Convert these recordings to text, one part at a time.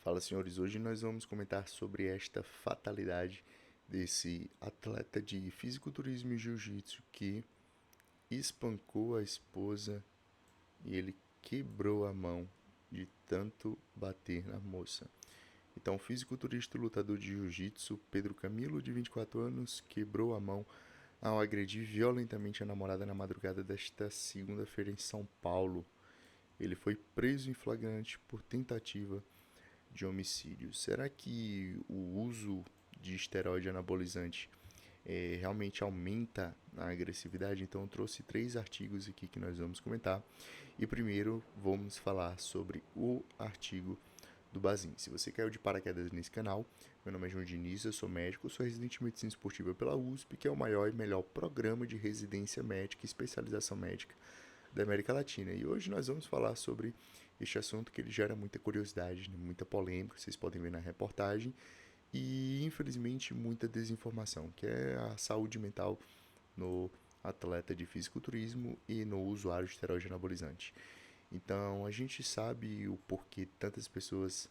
Fala, senhores. Hoje nós vamos comentar sobre esta fatalidade desse atleta de fisiculturismo e jiu-jitsu que espancou a esposa e ele quebrou a mão de tanto bater na moça. Então, o fisiculturista e lutador de jiu-jitsu Pedro Camilo, de 24 anos, quebrou a mão ao agredir violentamente a namorada na madrugada desta segunda-feira em São Paulo. Ele foi preso em flagrante por tentativa de homicídio. Será que o uso de esteroide anabolizante realmente aumenta a agressividade? Então eu trouxe 3 artigos aqui que nós vamos comentar. E primeiro vamos falar sobre o artigo do Bazin. Se você caiu de paraquedas nesse canal, meu nome é João Diniz, eu sou médico, sou residente em medicina esportiva pela USP, que é o maior e melhor programa de residência médica e especialização médica da América Latina. E hoje nós vamos falar sobre este assunto que ele gera muita curiosidade, muita polêmica, vocês podem ver na reportagem, e infelizmente muita desinformação, que é a saúde mental no atleta de fisiculturismo e no usuário de esteroide anabolizante. Então a gente sabe o porquê tantas pessoas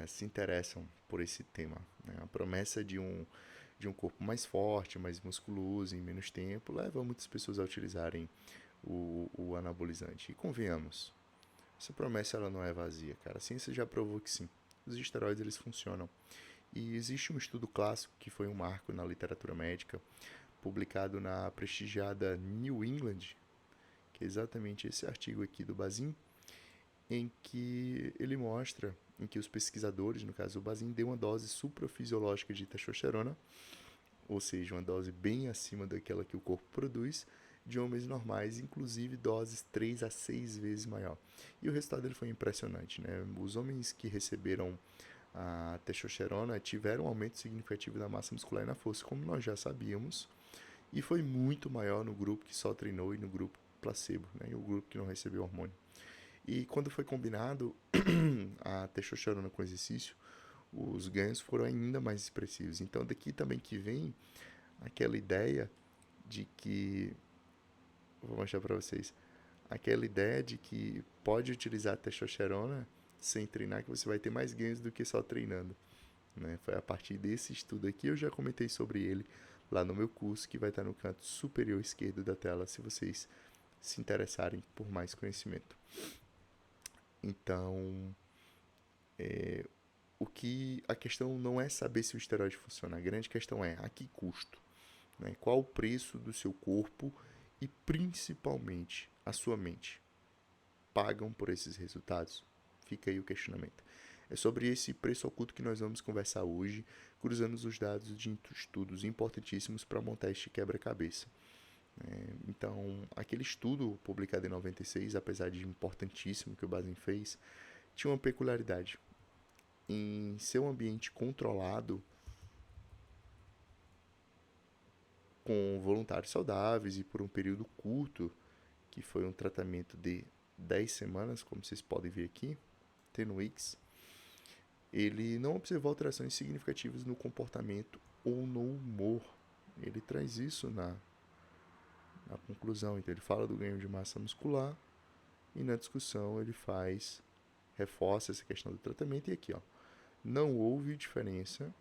se interessam por esse tema. Né? A promessa de um corpo mais forte, mais musculoso, em menos tempo, leva muitas pessoas a utilizarem o anabolizante. E convenhamos, essa promessa ela não é vazia, cara. A ciência já provou que sim. Os esteroides eles funcionam. E existe um estudo clássico que foi um marco na literatura médica, publicado na prestigiada New England, que é exatamente esse artigo aqui do Bazin, em que ele mostra em que os pesquisadores, no caso o Bazin, deu uma dose suprafisiológica de testosterona, ou seja, uma dose bem acima daquela que o corpo produz, de homens normais, inclusive doses 3 a 6 vezes maior. E o resultado ele foi impressionante. Né? Os homens que receberam a testosterona tiveram um aumento significativo da massa muscular e na força, como nós já sabíamos, e foi muito maior no grupo que só treinou e no grupo placebo, né? E o grupo que não recebeu hormônio. E quando foi combinado a testosterona com o exercício, os ganhos foram ainda mais expressivos. Então daqui também que vem aquela ideia de que, vou mostrar para vocês, aquela ideia de que pode utilizar a testosterona sem treinar que você vai ter mais ganhos do que só treinando. Né? Foi a partir desse estudo aqui, eu já comentei sobre ele lá no meu curso, que vai estar no canto superior esquerdo da tela, se vocês se interessarem por mais conhecimento. Então, a questão não é saber se o esteroide funciona, a grande questão é a que custo, né? Qual o preço do seu corpo e principalmente a sua mente pagam por esses resultados? Fica aí o questionamento. É sobre esse preço oculto que nós vamos conversar hoje, cruzando os dados de estudos importantíssimos para montar este quebra-cabeça. Então, aquele estudo publicado em 96, apesar de importantíssimo que o Bazin fez, tinha uma peculiaridade. Em seu ambiente controlado, com voluntários saudáveis e por um período curto, que foi um tratamento de 10 semanas, como vocês podem ver aqui, 10 weeks, ele não observou alterações significativas no comportamento ou no humor. Ele traz isso na conclusão. Então ele fala do ganho de massa muscular e na discussão ele reforça essa questão do tratamento. E aqui, ó, não houve diferença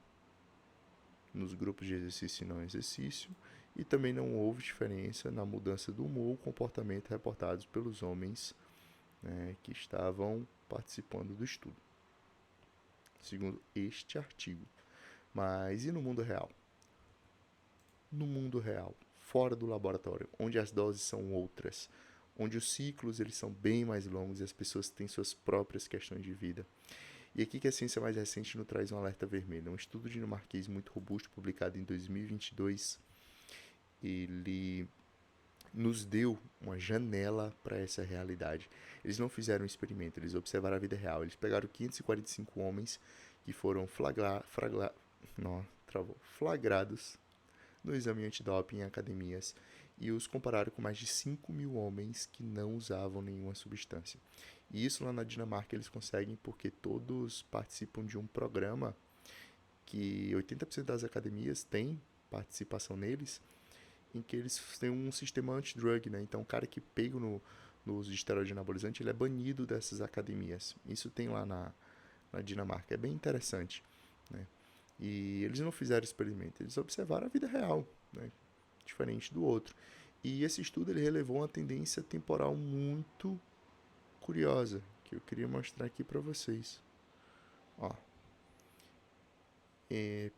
nos grupos de exercício e não exercício, e também não houve diferença na mudança do humor ou comportamento reportados pelos homens, né, que estavam participando do estudo, segundo este artigo. Mas e no mundo real? No mundo real, fora do laboratório, onde as doses são outras, onde os ciclos eles são bem mais longos e as pessoas têm suas próprias questões de vida. E aqui que a ciência mais recente nos traz um alerta vermelho. Um estudo dinamarquês muito robusto, publicado em 2022, ele nos deu uma janela para essa realidade. Eles não fizeram um experimento, eles observaram a vida real. Eles pegaram 545 homens que foram flagrados no exame antidoping em academias e os compararam com mais de 5 mil homens que não usavam nenhuma substância. E isso lá na Dinamarca eles conseguem porque todos participam de um programa que 80% das academias têm participação neles, em que eles têm um sistema anti-drug, né? Então o cara que pega no uso de esteroide anabolizante, ele é banido dessas academias. Isso tem lá na Dinamarca. É bem interessante, né? E eles não fizeram experimento, eles observaram a vida real, né? Diferente do outro. E esse estudo ele relevou uma tendência temporal muito curiosa, que eu queria mostrar aqui para vocês. Ó,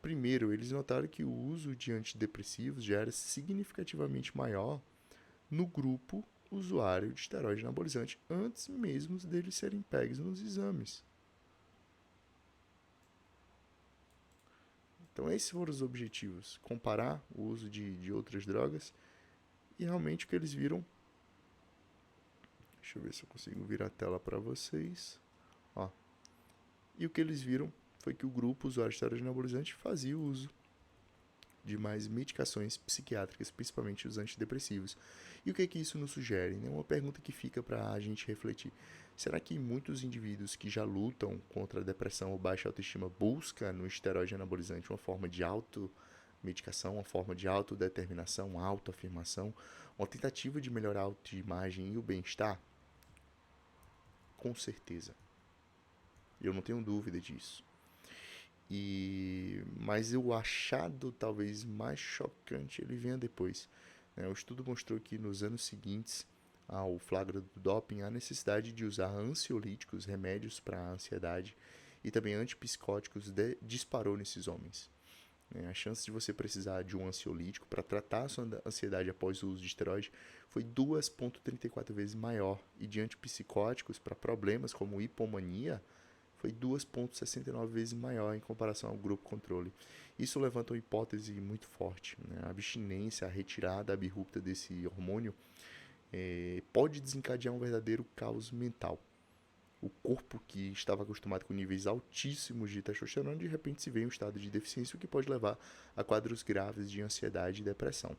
primeiro, eles notaram que o uso de antidepressivos já era significativamente maior no grupo usuário de esteroide anabolizante antes mesmo deles serem pegos nos exames. Então, esses foram os objetivos: comparar o uso de outras drogas e realmente o que eles viram. Deixa eu ver se eu consigo virar a tela para vocês. Ó. E o que eles viram foi que o grupo usuário de esteroide anabolizante fazia uso de mais medicações psiquiátricas, principalmente os antidepressivos. E o que é que isso nos sugere? É uma pergunta que fica para a gente refletir. Será que muitos indivíduos que já lutam contra a depressão ou baixa autoestima buscam no esteroide anabolizante uma forma de automedicação, uma forma de autodeterminação, autoafirmação, uma tentativa de melhorar a autoimagem e o bem-estar? Com certeza. Eu não tenho dúvida disso. Mas o achado talvez mais chocante ele venha depois. O estudo mostrou que nos anos seguintes ao flagra do doping há necessidade de usar ansiolíticos, remédios para a ansiedade e também antipsicóticos disparou nesses homens. A chance de você precisar de um ansiolítico para tratar a sua ansiedade após o uso de esteroide foi 2,34 vezes maior e de antipsicóticos para problemas como hipomania foi 2,69 vezes maior em comparação ao grupo controle. Isso levanta uma hipótese muito forte. A abstinência, a retirada abrupta desse hormônio pode desencadear um verdadeiro caos mental. O corpo que estava acostumado com níveis altíssimos de testosterona, de repente se vê em um estado de deficiência, o que pode levar a quadros graves de ansiedade e depressão.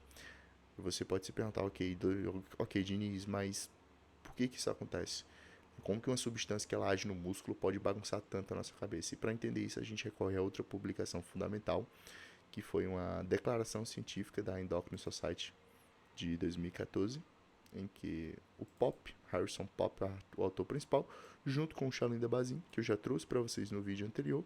Você pode se perguntar, ok, Diniz, mas por que isso acontece? Como que uma substância que ela age no músculo pode bagunçar tanto a nossa cabeça? E para entender isso, a gente recorre a outra publicação fundamental, que foi uma declaração científica da Endocrine Society de 2014, em que o Harrison Popp, o autor principal, junto com o Shailin Dabazin, que eu já trouxe para vocês no vídeo anterior,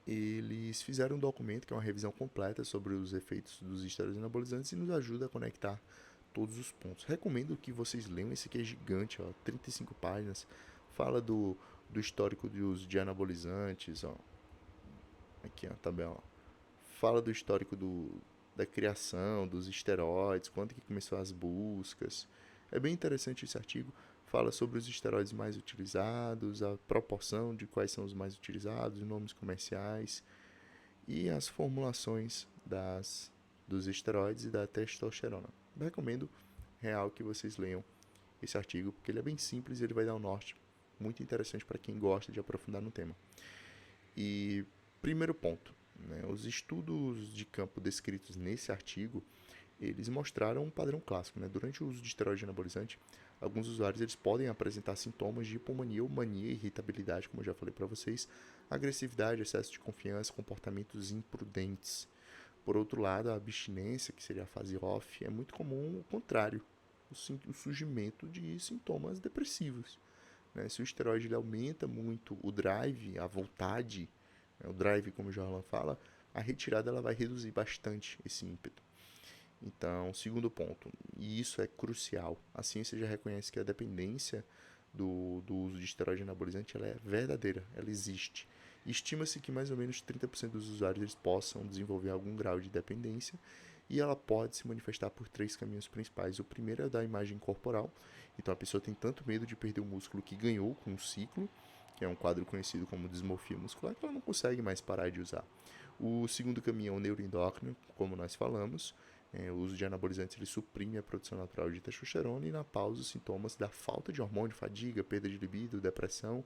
eles fizeram um documento que é uma revisão completa sobre os efeitos dos esteroides anabolizantes e nos ajuda a conectar todos os pontos. Recomendo que vocês leiam, esse aqui é gigante, ó, 35 páginas, fala do histórico de uso de anabolizantes, ó. Aqui, ó, tabela. Fala do histórico da criação dos esteroides, quando que começou as buscas. É bem interessante esse artigo. Fala sobre os esteroides mais utilizados, a proporção de quais são os mais utilizados, os nomes comerciais e as formulações dos esteroides e da testosterona. Eu recomendo real que vocês leiam esse artigo, porque ele é bem simples e ele vai dar um norte muito interessante para quem gosta de aprofundar no tema. E primeiro ponto, os estudos de campo descritos nesse artigo, eles mostraram um padrão clássico. Durante o uso de esteroide anabolizante, alguns usuários eles podem apresentar sintomas de hipomania ou mania, irritabilidade, como eu já falei para vocês, agressividade, excesso de confiança, comportamentos imprudentes. Por outro lado, a abstinência, que seria a fase off, é muito comum o contrário, o surgimento de sintomas depressivos. Se o esteroide ele aumenta muito o drive, a vontade, o drive, como o Jorlan fala, a retirada ela vai reduzir bastante esse ímpeto. Então, segundo ponto, e isso é crucial, a ciência já reconhece que a dependência do uso de esteroide anabolizante ela é verdadeira, ela existe. Estima-se que mais ou menos 30% dos usuários eles possam desenvolver algum grau de dependência e ela pode se manifestar por 3 caminhos principais. O primeiro é da imagem corporal, então a pessoa tem tanto medo de perder o músculo que ganhou com o ciclo, que é um quadro conhecido como dismorfia muscular, que ela não consegue mais parar de usar. O segundo caminho é o neuroendócrino, como nós falamos. O uso de anabolizantes ele suprime a produção natural de testosterona e na pausa os sintomas da falta de hormônio, fadiga, perda de libido, depressão,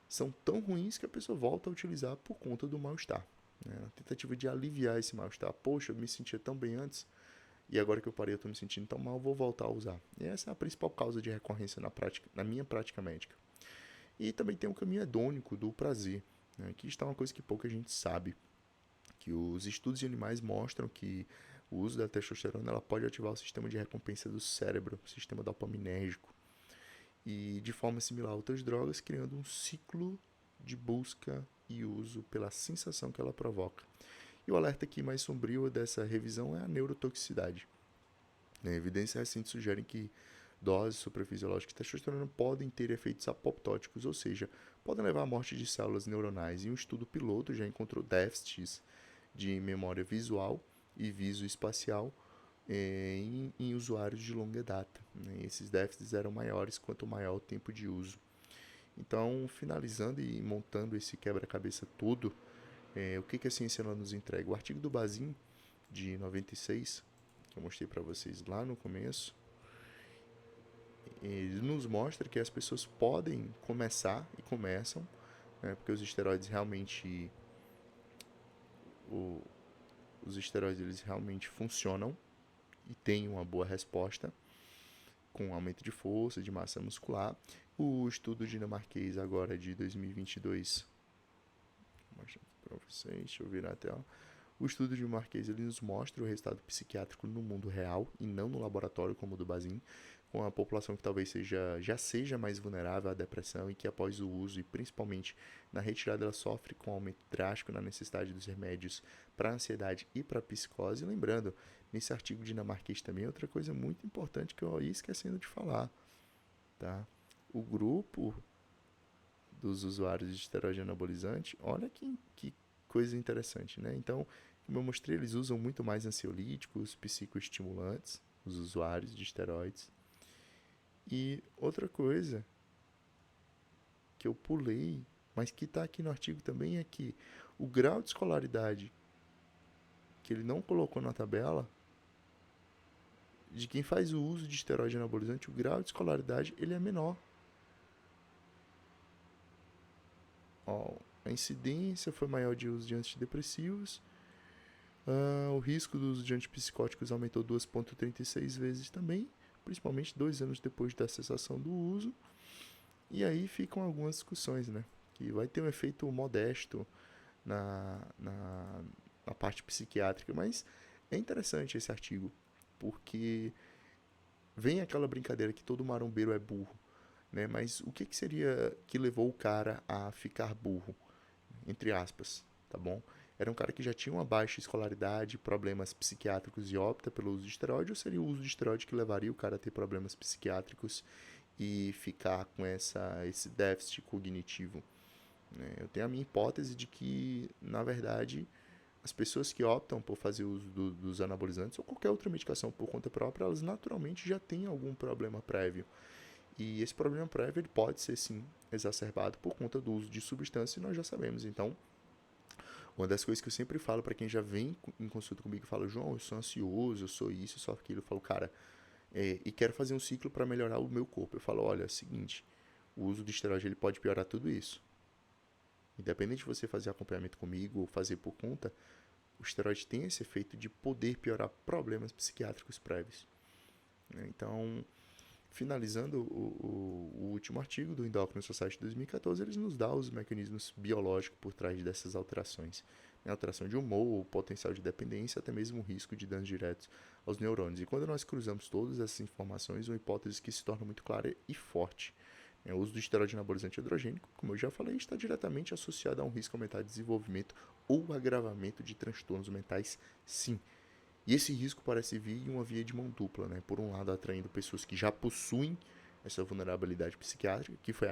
são tão ruins que a pessoa volta a utilizar por conta do mal-estar. Na tentativa de aliviar esse mal-estar. Poxa, eu me sentia tão bem antes e agora que eu parei eu estou me sentindo tão mal, vou voltar a usar. E essa é a principal causa de recorrência na minha prática médica. E também tem o caminho hedônico do prazer. Aqui está uma coisa que pouca gente sabe, que os estudos de animais mostram que o uso da testosterona ela pode ativar o sistema de recompensa do cérebro, o sistema dopaminérgico, e de forma similar a outras drogas, criando um ciclo de busca e uso pela sensação que ela provoca. E o alerta aqui mais sombrio dessa revisão é a neurotoxicidade. Evidências recentes sugerem que doses suprafisiológicas de testosterona podem ter efeitos apoptóticos, ou seja, podem levar à morte de células neuronais. E um estudo piloto já encontrou déficits de memória visual e visoespacial em usuários de longa data. Esses déficits eram maiores quanto maior o tempo de uso. Então, finalizando e montando esse quebra-cabeça todo, o que a ciência nos entrega? O artigo do Bazin, de 96, que eu mostrei para vocês lá no começo, ele nos mostra que as pessoas podem começar e começam, porque os esteroides realmente os esteroides eles realmente funcionam e têm uma boa resposta com aumento de força, de massa muscular. O estudo dinamarquês agora de 2022, vou mostrar aqui para vocês, deixa eu virar a tela. O estudo dinamarquês ele nos mostra o resultado psiquiátrico no mundo real e não no laboratório como o do Bazin, com a população que talvez já seja mais vulnerável à depressão e que após o uso e principalmente na retirada ela sofre com um aumento drástico na necessidade dos remédios para ansiedade e para psicose. E lembrando, nesse artigo dinamarquês também, outra coisa muito importante que eu ia esquecendo de falar, tá? O grupo dos usuários de esteroide anabolizante, olha que coisa interessante, né? Então, como eu mostrei, eles usam muito mais ansiolíticos, psicoestimulantes, os usuários de esteroides. E outra coisa que eu pulei, mas que está aqui no artigo também, é que o grau de escolaridade que ele não colocou na tabela, de quem faz o uso de esteroide anabolizante, o grau de escolaridade ele é menor. A incidência foi maior de uso de antidepressivos. O risco do uso de antipsicóticos aumentou 2,36 vezes também, principalmente 2 anos depois da cessação do uso. E aí ficam algumas discussões, né? Que vai ter um efeito modesto na parte psiquiátrica, mas é interessante esse artigo, porque vem aquela brincadeira que todo marombeiro é burro, né? Mas o que seria que levou o cara a ficar burro? Entre aspas, tá bom? Era um cara que já tinha uma baixa escolaridade, problemas psiquiátricos e opta pelo uso de esteroide, ou seria o uso de esteroide que levaria o cara a ter problemas psiquiátricos e ficar com esse déficit cognitivo? Eu tenho a minha hipótese de que, na verdade, as pessoas que optam por fazer uso dos anabolizantes ou qualquer outra medicação por conta própria, elas naturalmente já têm algum problema prévio. E esse problema prévio ele pode ser, sim, exacerbado por conta do uso de substância, e nós já sabemos. Então, uma das coisas que eu sempre falo para quem já vem em consulta comigo e fala, João, eu sou ansioso, eu sou isso, eu sou aquilo, eu falo, cara, e quero fazer um ciclo para melhorar o meu corpo. Eu falo, olha, é o seguinte, o uso de esteroide ele pode piorar tudo isso. Independente de você fazer acompanhamento comigo ou fazer por conta, o esteroide tem esse efeito de poder piorar problemas psiquiátricos prévios. Então, finalizando o último artigo do Endocrine Society de 2014, eles nos dão os mecanismos biológicos por trás dessas alterações. Alteração de humor, potencial de dependência, até mesmo o risco de danos diretos aos neurônios. E quando nós cruzamos todas essas informações, uma hipótese que se torna muito clara e forte. O uso do esteroide anabolizante androgênico, como eu já falei, está diretamente associado a um risco aumentado de desenvolvimento ou agravamento de transtornos mentais, sim. E esse risco parece vir em uma via de mão dupla, né? Por um lado, atraindo pessoas que já possuem essa vulnerabilidade psiquiátrica, que foi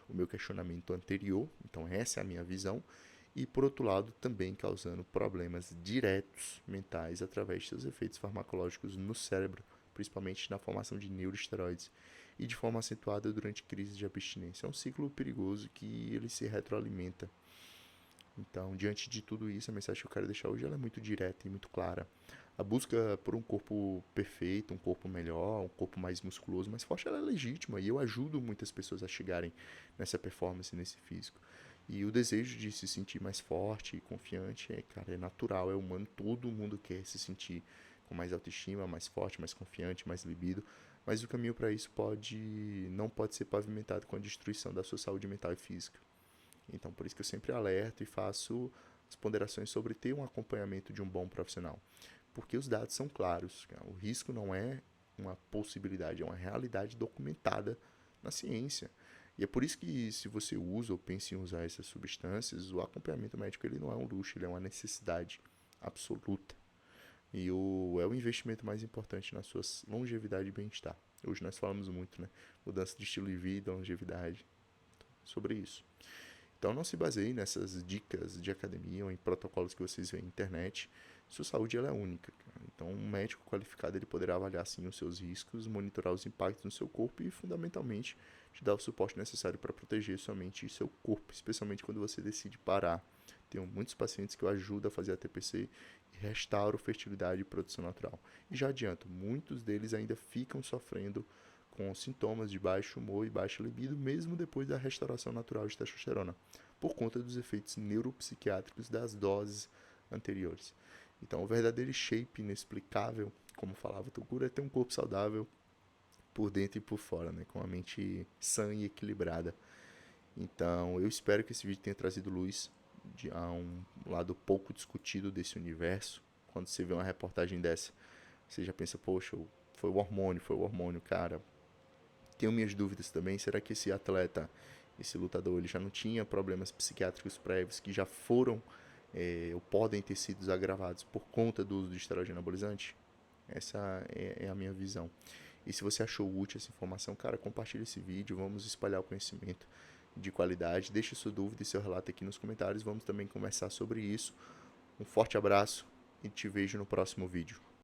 o meu questionamento anterior, então essa é a minha visão, e por outro lado, também causando problemas diretos mentais através de seus efeitos farmacológicos no cérebro, principalmente na formação de neuroesteroides, e de forma acentuada durante crises de abstinência. É um ciclo perigoso que ele se retroalimenta. Então, diante de tudo isso, a mensagem que eu quero deixar hoje ela é muito direta e muito clara. A busca por um corpo perfeito, um corpo melhor, um corpo mais musculoso, mais forte, ela é legítima e eu ajudo muitas pessoas a chegarem nessa performance, nesse físico. E o desejo de se sentir mais forte e confiante cara, é natural, é humano, todo mundo quer se sentir com mais autoestima, mais forte, mais confiante, mais libido, mas o caminho para isso não pode ser pavimentado com a destruição da sua saúde mental e física. Então, por isso que eu sempre alerto e faço as ponderações sobre ter um acompanhamento de um bom profissional. Porque os dados são claros. O risco não é uma possibilidade, é uma realidade documentada na ciência. E é por isso que se você usa ou pensa em usar essas substâncias, o acompanhamento médico ele não é um luxo, ele é uma necessidade absoluta. E é o investimento mais importante na sua longevidade e bem-estar. Hoje nós falamos muito, né? Mudança de estilo de vida, longevidade, sobre isso. Então não se baseie nessas dicas de academia ou em protocolos que vocês veem na internet. Sua saúde ela é única, cara. Então um médico qualificado ele poderá avaliar sim os seus riscos, monitorar os impactos no seu corpo e fundamentalmente te dar o suporte necessário para proteger sua mente e seu corpo, especialmente quando você decide parar. Tenho muitos pacientes que eu ajudo a fazer a TPC e restauro fertilidade e produção natural. E já adianto, muitos deles ainda ficam sofrendo com sintomas de baixo humor e baixa libido, mesmo depois da restauração natural de testosterona, por conta dos efeitos neuropsiquiátricos das doses anteriores. Então, o verdadeiro shape inexplicável, como falava o Toguro, é ter um corpo saudável por dentro e por fora, né? Com a mente sã e equilibrada. Então, eu espero que esse vídeo tenha trazido luz a um lado pouco discutido desse universo. Quando você vê uma reportagem dessa, você já pensa, poxa, foi o hormônio, cara. Tenho minhas dúvidas também, será que esse atleta, esse lutador, ele já não tinha problemas psiquiátricos prévios que já foram ou podem ter sido agravados por conta do uso de esteroide anabolizante? Essa é a minha visão. E se você achou útil essa informação, cara, compartilhe esse vídeo, vamos espalhar o conhecimento de qualidade. Deixe sua dúvida e seu relato aqui nos comentários, vamos também conversar sobre isso. Um forte abraço e te vejo no próximo vídeo.